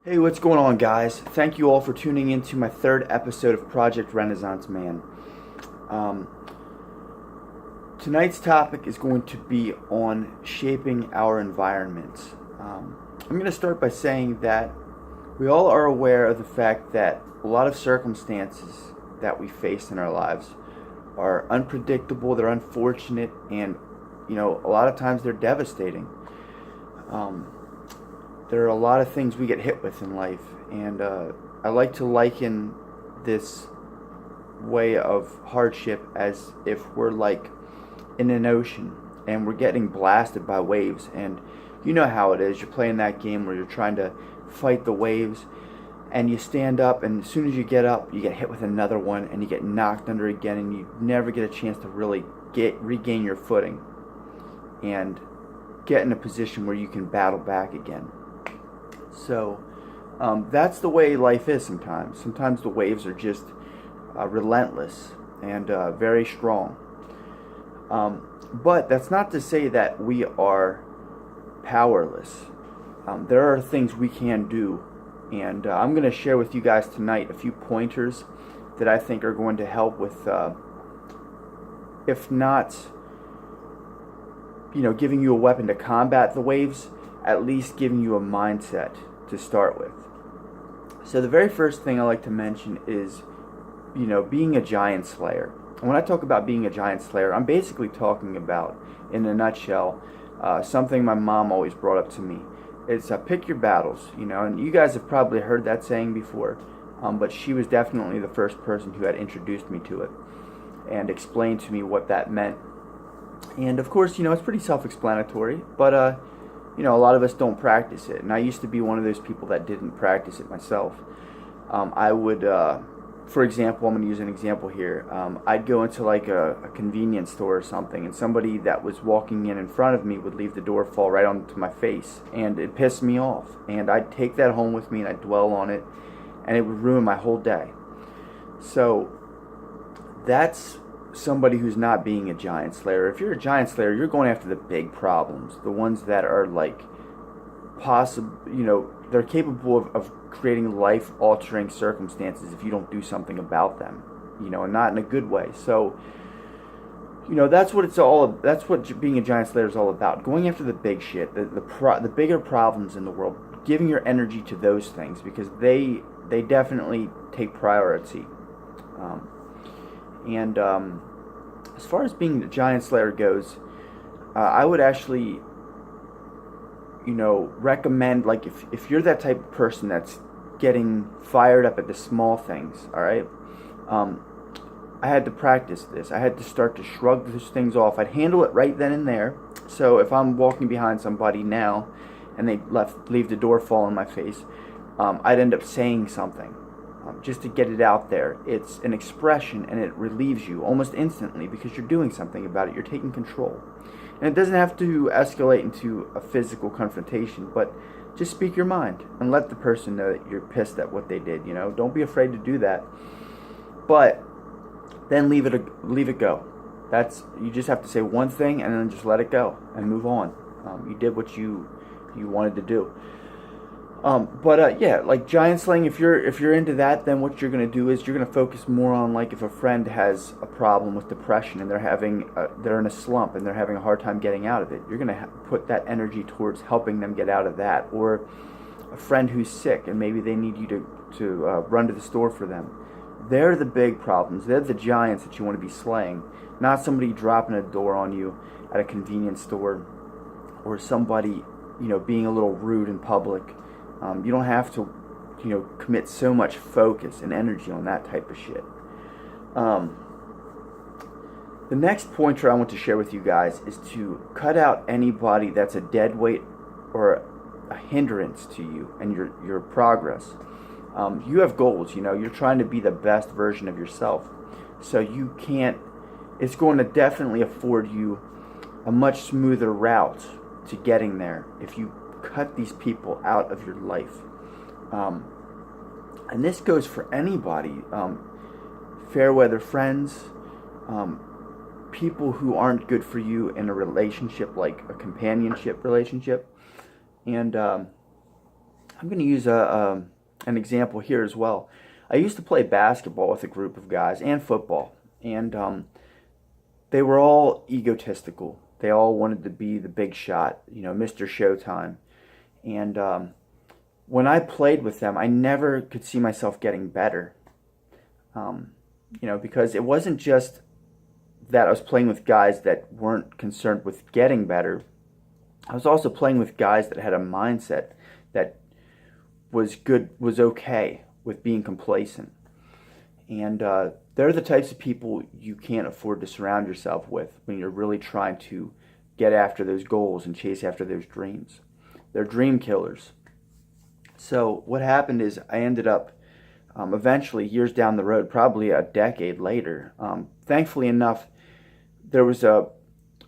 Hey, what's going on, guys? Thank you all for tuning in to my third episode of Project Renaissance Man. Um, Tonight's topic is going to be on shaping our environment. I'm going to start by saying that we all are aware of the fact that a lot of circumstances that we face in our lives are unpredictable, they're unfortunate, and a lot of times they're devastating. Um, there are a lot of things we get hit with in life, and I like to liken this way of hardship as if we're like in an ocean and we're getting blasted by waves. And you know how it is. You're playing that game where you're trying to fight the waves, and you stand up, and as soon as you get up, you get hit with another one, and you get knocked under again, and you never get a chance to really regain your footing and get in a position where you can battle back again. So that's the way life is sometimes. Sometimes the waves are just relentless and very strong. But that's not to say that we are powerless. There are things we can do, and I'm going to share with you guys tonight a few pointers that I think are going to help with, if not, giving you a weapon to combat the waves, at least giving you a mindset to start with. So the very first thing I like to mention is, being a giant slayer. And when I talk about being a giant slayer, I'm basically talking about, in a nutshell, something my mom always brought up to me. It's pick your battles, and you guys have probably heard that saying before, but she was definitely the first person who had introduced me to it and explained to me what that meant. And of course, it's pretty self-explanatory, but a lot of us don't practice it. And I used to be one of those people that didn't practice it myself. I would, for example, I'm going to use an example here. I'd go into like a convenience store or something, and somebody that was walking in front of me would leave the door fall right onto my face, and it pissed me off. And I'd take that home with me, and I'd dwell on it, and it would ruin my whole day. So that's somebody who's not being a giant slayer. If you're a giant slayer, you're going after the big problems, the ones that are like possible, they're capable of creating life-altering circumstances if you don't do something about them, and not in a good way. So, that's what it's all. That's what being a giant slayer is all about. Going after the big shit, the bigger problems in the world, giving your energy to those things because they definitely take priority. And as far as being the giant slayer goes, I would actually, recommend, like, if you're that type of person that's getting fired up at the small things, all right? I had to practice this. I had to start to shrug those things off. I'd handle it right then and there. So if I'm walking behind somebody now and they leave the door fall in my face, I'd end up saying something. Just to get it out there. It's an expression, and it relieves you almost instantly because you're doing something about it. You're taking control. And it doesn't have to escalate into a physical confrontation, but just speak your mind and let the person know that you're pissed at what they did. Don't be afraid to do that. But then leave it go. You just have to say one thing and then just let it go and move on. You did what you wanted to do. Like giant slaying, if you're into that, then what you're going to do is you're going to focus more on, like, if a friend has a problem with depression and they're in a slump and they're having a hard time getting out of it, you're going to put that energy towards helping them get out of that. Or a friend who's sick and maybe they need you to run to the store for them. They're the big problems. They're the giants that you want to be slaying, not somebody dropping a door on you at a convenience store or somebody, being a little rude in public. You don't have to, commit so much focus and energy on that type of shit. The next pointer I want to share with you guys is to cut out anybody that's a dead weight or a hindrance to you and your progress. You have goals, you're trying to be the best version of yourself. So it's going to definitely afford you a much smoother route to getting there if you cut these people out of your life. And this goes for anybody, fair weather friends, people who aren't good for you in a relationship, like a companionship relationship. And I'm going to use an example here as well. I used to play basketball with a group of guys and football, and they were all egotistical. They all wanted to be the big shot, Mr. Showtime. And when I played with them, I never could see myself getting better. Because it wasn't just that I was playing with guys that weren't concerned with getting better. I was also playing with guys that had a mindset that was okay with being complacent. And they're the types of people you can't afford to surround yourself with when you're really trying to get after those goals and chase after those dreams. They're dream killers. So what happened is I ended up eventually, years down the road, probably a decade later, thankfully enough, there was a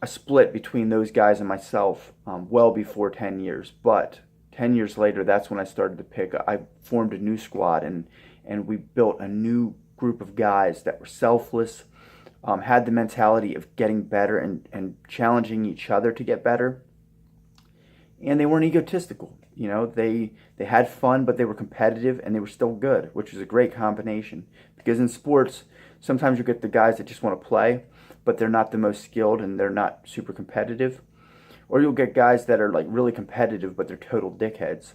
split between those guys and myself well before 10 years. But 10 years later, that's when I started to I formed a new squad, and we built a new group of guys that were selfless, had the mentality of getting better and challenging each other to get better. And they weren't egotistical. They had fun, but they were competitive and they were still good, which was a great combination. Because in sports, sometimes you get the guys that just want to play, but they're not the most skilled and they're not super competitive. Or you'll get guys that are like really competitive, but they're total dickheads.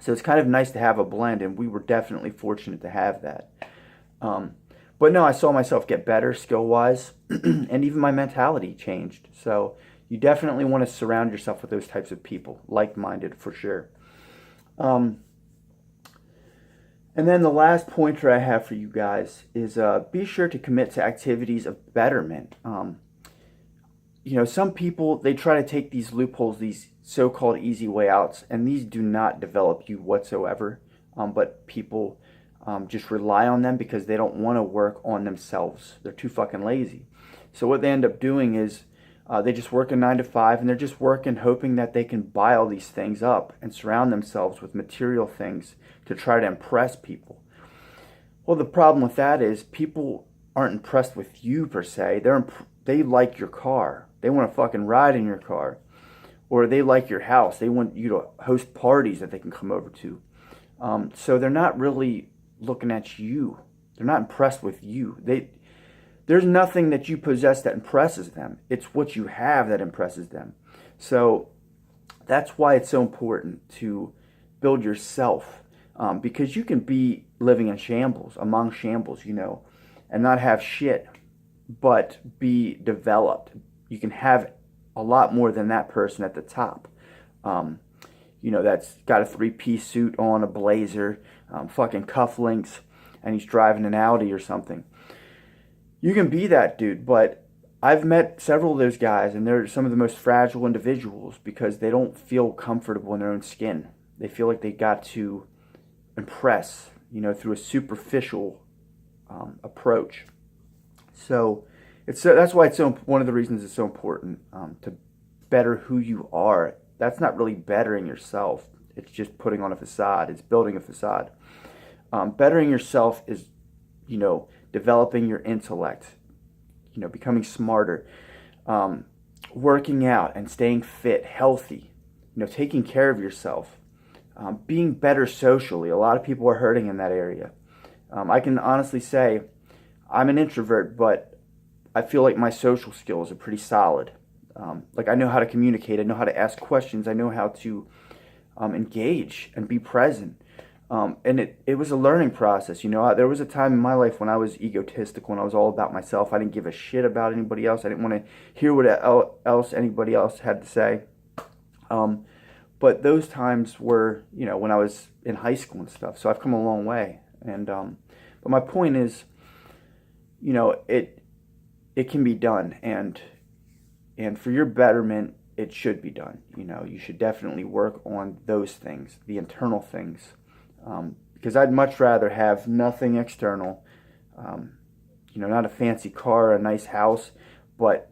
So it's kind of nice to have a blend, and we were definitely fortunate to have that. But no, I saw myself get better skill-wise, and even my mentality changed. So you definitely want to surround yourself with those types of people, like-minded for sure. And then the last pointer I have for you guys is be sure to commit to activities of betterment. Some people, they try to take these loopholes, these so-called easy way outs, and these do not develop you whatsoever. But people just rely on them because they don't want to work on themselves. They're too fucking lazy. So what they end up doing is they just work a 9 to 5, and they're just working hoping that they can buy all these things up and surround themselves with material things to try to impress people. Well, the problem with that is people aren't impressed with you per se. They like your car. They want to fucking ride in your car. Or they like your house. They want you to host parties that they can come over to. So they're not really looking at you. They're not impressed with you. There's nothing that you possess that impresses them. It's what you have that impresses them. So that's why it's so important to build yourself. Because you can be living in shambles, among shambles, and not have shit, but be developed. You can have a lot more than that person at the top. That's got a 3-piece suit on, a blazer, fucking cufflinks, and he's driving an Audi or something. You can be that dude, but I've met several of those guys, and they're some of the most fragile individuals because they don't feel comfortable in their own skin. They feel like they got to impress, through a superficial approach. So that's why it's one of the reasons it's so important to better who you are. That's not really bettering yourself. It's just putting on a facade. It's building a facade. Bettering yourself is, developing your intellect, becoming smarter, working out and staying fit, healthy, taking care of yourself, being better socially. A lot of people are hurting in that area. I can honestly say I'm an introvert, but I feel like my social skills are pretty solid. I know how to communicate. I know how to ask questions. I know how to engage and be present. And it was a learning process. There was a time in my life when I was egotistical and I was all about myself. I didn't give a shit about anybody else. I didn't want to hear what else anybody else had to say. But those times were, when I was in high school and stuff. So I've come a long way. And but my point is, it can be done, and for your betterment, it should be done. You should definitely work on those things, the internal things. Because I'd much rather have nothing external, not a fancy car, a nice house, but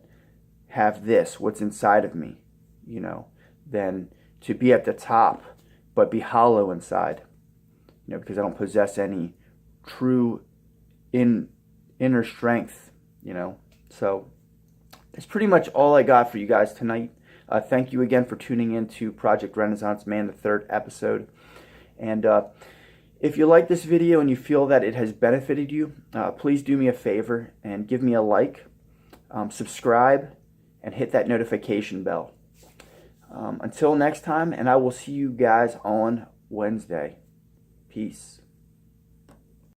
have what's inside of me, than to be at the top, but be hollow inside, because I don't possess any true inner strength, So that's pretty much all I got for you guys tonight. Thank you again for tuning in to Project Renaissance Man, the 3rd episode. And if you like this video and you feel that it has benefited you, please do me a favor and give me a like, subscribe, and hit that notification bell. Until next time, and I will see you guys on Wednesday. Peace.